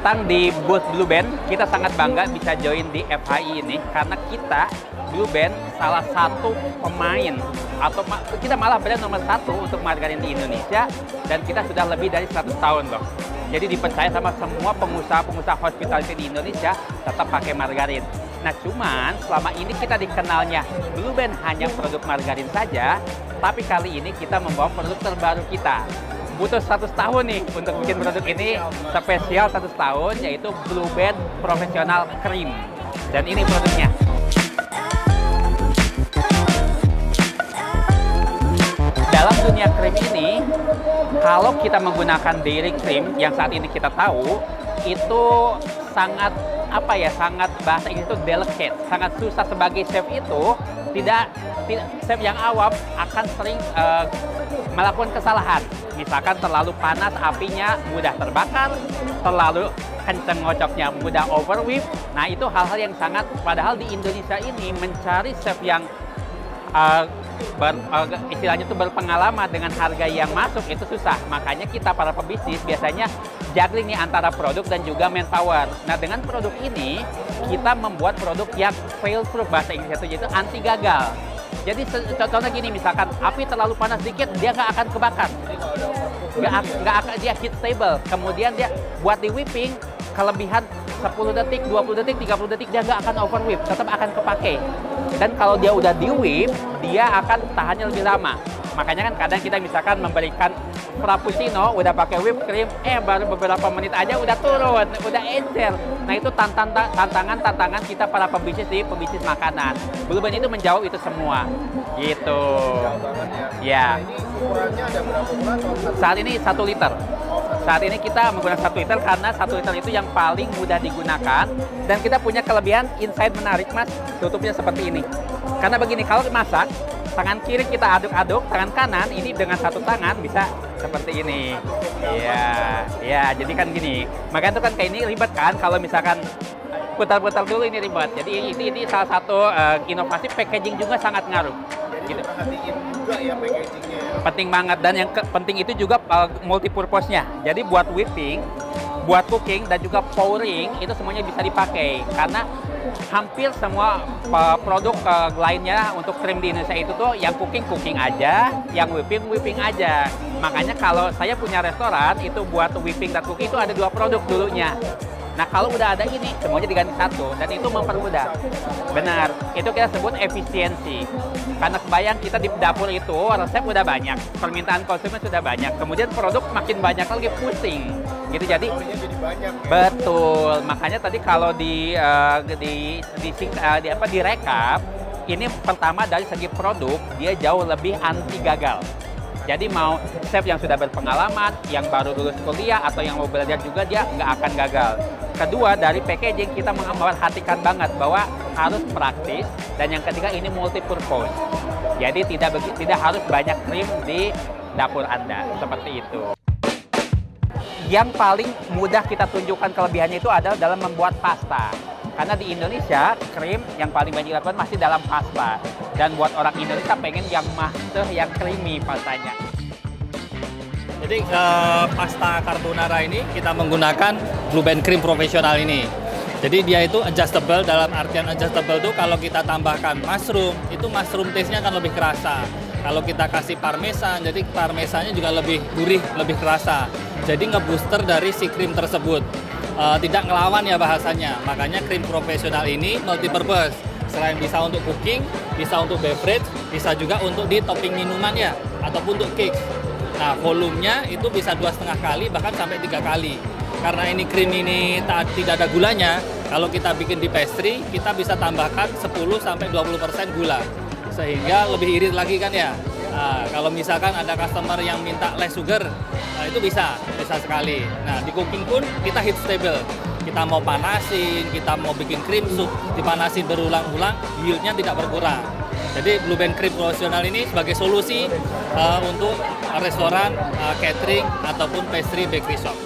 datang di booth Blue Band. Kita sangat bangga bisa join di FHI ini karena kita Blue Band salah satu pemain atau kita malah brand nomor 1 untuk margarin di Indonesia, dan kita sudah lebih dari 100 tahun loh. Jadi dipercaya sama semua pengusaha-pengusaha hospitality di Indonesia tetap pakai margarin. Nah cuman selama ini kita dikenalnya Blue Band hanya produk margarin saja, tapi kali ini kita membawa produk terbaru kita. Butuh 100 tahun nih untuk bikin produk ini, spesial 100 tahun, yaitu Blue Band Professional Cream. Dan ini produknya. Dalam dunia krim ini, kalau kita menggunakan dairy cream yang saat ini kita tahu, itu sangat sangat bahasa Inggris itu delicate, sangat susah. Sebagai chef itu tidak chef yang awam akan sering melakukan kesalahan. Misalkan terlalu panas apinya mudah terbakar, terlalu kenceng ngocoknya mudah overwhip. Nah itu hal-hal yang sangat, padahal di Indonesia ini mencari chef yang istilahnya itu berpengalaman dengan harga yang masuk itu susah. Makanya kita para pebisnis biasanya juggling nih antara produk dan juga manpower. Nah dengan produk ini kita membuat produk yang fail proof, bahasa Inggris itu yaitu anti gagal. Jadi contohnya gini, misalkan api terlalu panas dikit dia nggak akan kebakar, nggak akan, dia heat stable. Kemudian dia buat di whipping kelebihan 10 detik, 20 detik, 30 detik dia nggak akan overwhip, tetap akan kepake. Dan kalau dia udah di whip, dia akan tahannya lebih lama. Makanya kan kadang kita misalkan memberikan frappuccino udah pakai whipped cream, baru beberapa menit aja udah turun, udah encer. Nah itu tantangan kita para pebisnis di pebisnis makanan. Blue Band itu menjawab itu semua, gitu. Ya. Ini ukurannya ada berapa bulan? Saat ini 1 liter. Saat ini kita menggunakan 1 liter karena 1 liter itu yang paling mudah digunakan, dan kita punya kelebihan insight menarik, Mas. Tutupnya seperti ini. Karena begini, kalau masak, tangan kiri kita aduk-aduk, tangan kanan ini dengan satu tangan bisa seperti ini. Iya, jadi kan gini. Makanya itu kan kayak ini ribet kan, kalau misalkan putar-putar dulu ini ribet. Jadi ini salah satu inovasi packaging juga sangat ngaruh. Jadi perhatiin juga ya packagingnya. Penting banget, dan yang penting itu juga multi-purpose-nya. Jadi buat whipping, buat cooking, dan juga pouring itu semuanya bisa dipakai. Karena hampir semua produk lainnya untuk krim di Indonesia itu tuh yang cooking aja, yang whipping aja. Makanya kalau saya punya restoran itu buat whipping dan cooking itu ada 2 produk dulunya. Nah kalau udah ada ini semuanya diganti 1, dan itu mempermudah. Benar, itu kita sebut efisiensi. Karena kebayang kita di dapur itu resep udah banyak, permintaan konsumen sudah banyak, kemudian produk makin banyak lagi, pusing. Gitu jadi banyak, ya? Betul. Makanya tadi kalau direkap, ini pertama dari segi produk dia jauh lebih anti gagal. Jadi mau chef yang sudah berpengalaman, yang baru lulus kuliah, atau yang mau belajar juga, dia nggak akan gagal. Kedua, dari packaging kita memperhatikan banget bahwa harus praktis. Dan yang ketiga, ini multi-purpose. Jadi tidak harus banyak krim di dapur Anda, seperti itu. Yang paling mudah kita tunjukkan kelebihannya itu adalah dalam membuat pasta. Karena di Indonesia, krim yang paling banyak dilakukan masih dalam pasta. Dan buat orang Indonesia pengen yang master, yang creamy pastanya. Jadi pasta carbonara ini kita menggunakan Blue Band Cream Professional ini. Jadi dia itu adjustable, dalam artian adjustable itu kalau kita tambahkan mushroom, itu mushroom taste-nya akan lebih kerasa. Kalau kita kasih parmesan, jadi parmesannya juga lebih gurih, lebih kerasa. Jadi ngebooster dari si krim tersebut. Tidak ngelawan ya bahasanya. Makanya krim profesional ini multi-purpose. Selain bisa untuk cooking, bisa untuk beverage, bisa juga untuk di topping minuman ya, ataupun untuk cake. Nah, volumenya itu bisa 2,5 kali, bahkan sampai 3 kali. Karena ini krim ini tidak ada gulanya, kalau kita bikin di pastry, kita bisa tambahkan 10-20% gula. Sehingga lebih irit lagi kan ya. Nah, kalau misalkan ada customer yang minta less sugar, nah itu bisa sekali. Nah, di cooking pun kita heat stable. Kita mau panasin, kita mau bikin cream soup, dipanasin berulang-ulang, yieldnya tidak berkurang. Jadi Blue Band Cream Professional ini sebagai solusi untuk restoran, catering, ataupun pastry bakery shop.